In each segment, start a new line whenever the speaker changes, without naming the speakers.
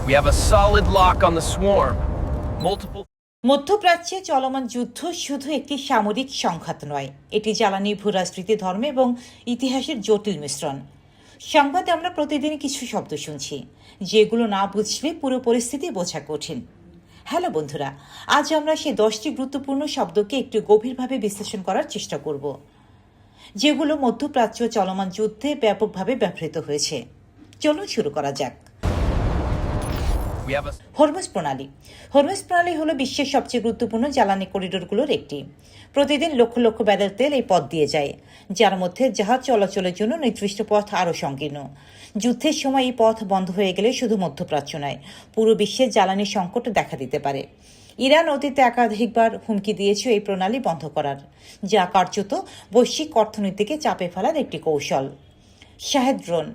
We have a solid lock on the swarm. Multiple.
মধ্যপ্রাচ্যে চলমান যুদ্ধ শুধু একটি সামরিক সংঘাত নয়, এটি জ্বালানি, ভূরাজনীতি, ধর্ম এবং ইতিহাসের জটিল মিশ্রণ। সংবাদে আমরা প্রতিদিন কিছু শব্দ শুনছি যেগুলো না বুঝলে পুরো পরিস্থিতি বোঝা কঠিন। হ্যালো বন্ধুরা, আজ আমরা সেই 10টি গুরুত্বপূর্ণ শব্দকে একটু গভীরভাবে বিশ্লেষণ করার চেষ্টা করব, যেগুলো মধ্যপ্রাচ্য চলমান যুদ্ধে ব্যাপকভাবে ব্যবহৃত হয়েছে। চলুন শুরু করা যাক। হরমুজ প্রণালী। হরমুজ প্রণালী হলো বিশ্বের সবচেয়ে গুরুত্বপূর্ণ জ্বালানি করিডোরগুলোর একটি। প্রতিদিন লক্ষ লক্ষ ব্যারেল তেল এই পথ দিয়ে যায়, যার মধ্যে জাহাজ চলাচলের জন্য নির্দিষ্ট পথ আরও সংকীর্ণ। যুদ্ধের সময় এই পথ বন্ধ হয়ে গেলে শুধু মধ্যপ্রাচ্য নয়, পুরো বিশ্বের জ্বালানি সংকট দেখা দিতে পারে। ইরান অতীতে একাধিকবার হুমকি দিয়েছে এই প্রণালী বন্ধ করার, যা কার্যত বৈশ্বিক অর্থনীতিকে চাপে ফেলার একটি কৌশল। Shahed drone.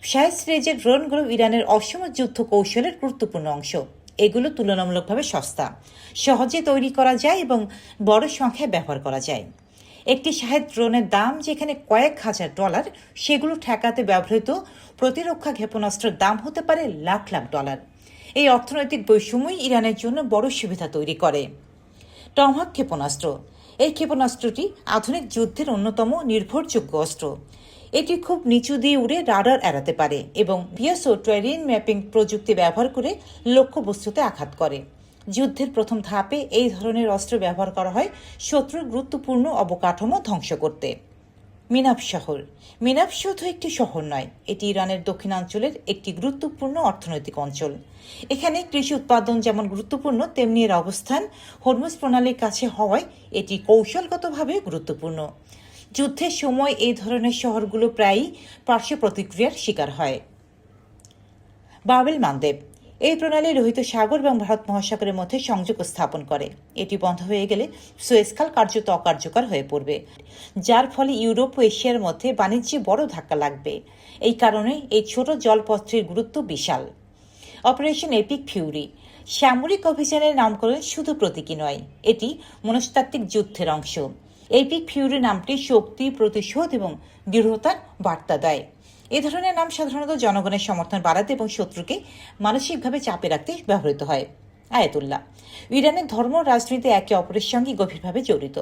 শাহেদ সিরিজের ড্রোনগুলো ইরানের অসম যুদ্ধ কৌশলের গুরুত্বপূর্ণ অংশ। এগুলো তুলনামূলকভাবে সস্তা, সহজে তৈরি করা যায় এবং বড় সংখ্যায় ব্যবহার করা যায়। একটি শাহেদ ড্রোনের দাম যেখানে কয়েক হাজার ডলার, সেগুলো ঠেকাতে ব্যবহৃত প্রতিরক্ষা ক্ষেপণাস্ত্রের দাম হতে পারে লাখ লাখ ডলার। এই অর্থনৈতিক বৈষম্যই ইরানের জন্য বড় সুবিধা তৈরি করে। টমহক ক্ষেপণাস্ত্র। এই ক্ষেপণাস্ত্রটি আধুনিক যুদ্ধের অন্যতম নির্ভরযোগ্য অস্ত্র। এটি খুব নিচু দিয়ে উড়ে রাডার এড়াতে পারে এবং ভিএসও টেরিন ম্যাপিং প্রযুক্তি ব্যবহার করে লক্ষ্যবস্তুতে আঘাত করে। যুদ্ধের প্রথম ধাপে এই ধরনের অস্ত্র ব্যবহার করা হয় শত্রুর গুরুত্বপূর্ণ অবকাঠামো ধ্বংস করতে। মিনাব শহর। মিনাব শুধু একটি শহর নয়, এটি ইরানের দক্ষিণাঞ্চলের একটি গুরুত্বপূর্ণ অর্থনৈতিক অঞ্চল। এখানে কৃষি উৎপাদন যেমন গুরুত্বপূর্ণ, তেমনি এর অবস্থান হরমুজ প্রণালীর কাছে হওয়ায় এটি কৌশলগতভাবে গুরুত্বপূর্ণ। যুদ্ধের সময় এই ধরনের শহরগুলো প্রায়ই পার্শ্ব প্রতিক্রিয়ার শিকার হয়। Bab el Mandeb. এই প্রণালী লোহিত সাগর এবং ভারত মহাসাগরের মধ্যে সংযোগ স্থাপন করে। এটি বন্ধ হয়ে গেলে সুয়েজ খাল কার্যত অকার্যকর হয়ে পড়বে, যার ফলে ইউরোপ ও এশিয়ার মধ্যে বাণিজ্যে বড় ধাক্কা লাগবে। এই কারণে এই ছোট জলপথটির গুরুত্ব বিশাল। Operation epic Fury. সামরিক অভিযানের নামকরণ শুধু প্রতীকী নয়, এটি মনস্তাত্ত্বিক যুদ্ধের অংশ। এপিক ফিউরি নামটি শক্তি, প্রতিশোধ এবং দৃঢ়তার বার্তা দেয়। এ ধরনের নাম সাধারণত জনগণের সমর্থন বাড়াতে এবং শত্রুকে মানসিকভাবে চাপে রাখতে ব্যবহৃত হয়। আয়াতুল্লাহ। ইরানের ধর্ম রাজনীতি একে অপরের সঙ্গে গভীরভাবে জড়িত।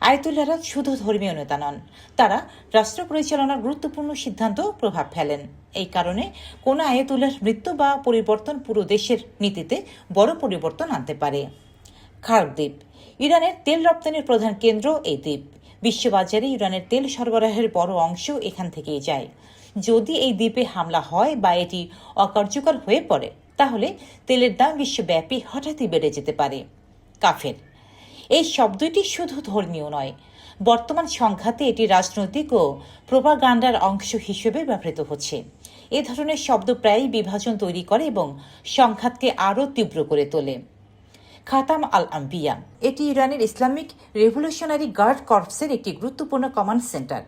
আয়াতুল্লাহরা শুধু ধর্মীয় নেতা নন, তারা রাষ্ট্র পরিচালনার গুরুত্বপূর্ণ সিদ্ধান্ত প্রভাব ফেলেন। এই কারণে কোনো আয়াতুল্লাহর মৃত্যু বা পরিবর্তন পুরো দেশের নীতিতে বড় পরিবর্তন আনতে পারে। খার্ক দ্বীপ। ইরানের তেল রপ্তানির প্রধান কেন্দ্র এই দ্বীপ। বিশ্ববাজারে ইরানের তেল সরবরাহের বড় অংশ এখান থেকেই যায়। যদি এই দ্বীপে হামলা হয় বা এটি অকার্যকর হয়ে পড়ে, তাহলে তেলের দাম বিশ্বব্যাপী হঠাৎই বেড়ে যেতে পারে। কাফের। এই শব্দটি শুধু ধর্মীয় নয়, বর্তমান সংঘাতে এটি রাজনৈতিক ও প্রোপাগান্ডার অংশ হিসেবে ব্যবহৃত হচ্ছে। এ ধরনের শব্দ প্রায়ই বিভাজন তৈরি করে এবং সংঘাতকে আরও তীব্র করে তোলে। খাতাম আল আম্বিয়া। এটি ইরানের ইসলামিক রেভলিউশনারি গার্ড কর্পসের একটি গুরুত্বপূর্ণ কমান্ড সেন্টার।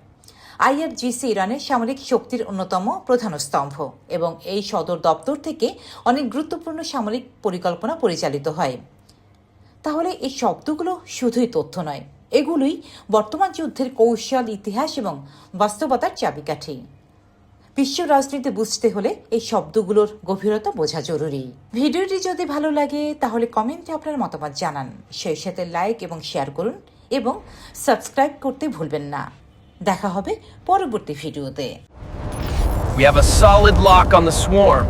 আইআরজিসি ইরানের সামরিক শক্তির অন্যতম প্রধান স্তম্ভ এবং এই সদর দপ্তর থেকে অনেক গুরুত্বপূর্ণ সামরিক পরিকল্পনা পরিচালিত হয়। তাহলে এই শব্দগুলো শুধুই তথ্য নয়, এগুলোই বর্তমান যুদ্ধের কৌশল, ইতিহাস এবং বাস্তবতার চাবিকাঠি। বিশ্ব রাজনীতি বুঝতে হলে এই শব্দগুলোর গভীরতা বোঝা জরুরি। ভিডিওটি যদি ভালো লাগে তাহলে কমেন্টে আপনার মতামত জানান, সেই সাথে লাইক এবং শেয়ার করুন এবং সাবস্ক্রাইব করতে ভুলবেন না। দেখা হবে পরবর্তী ভিডিওতে।
We have a solid lock on the swarm.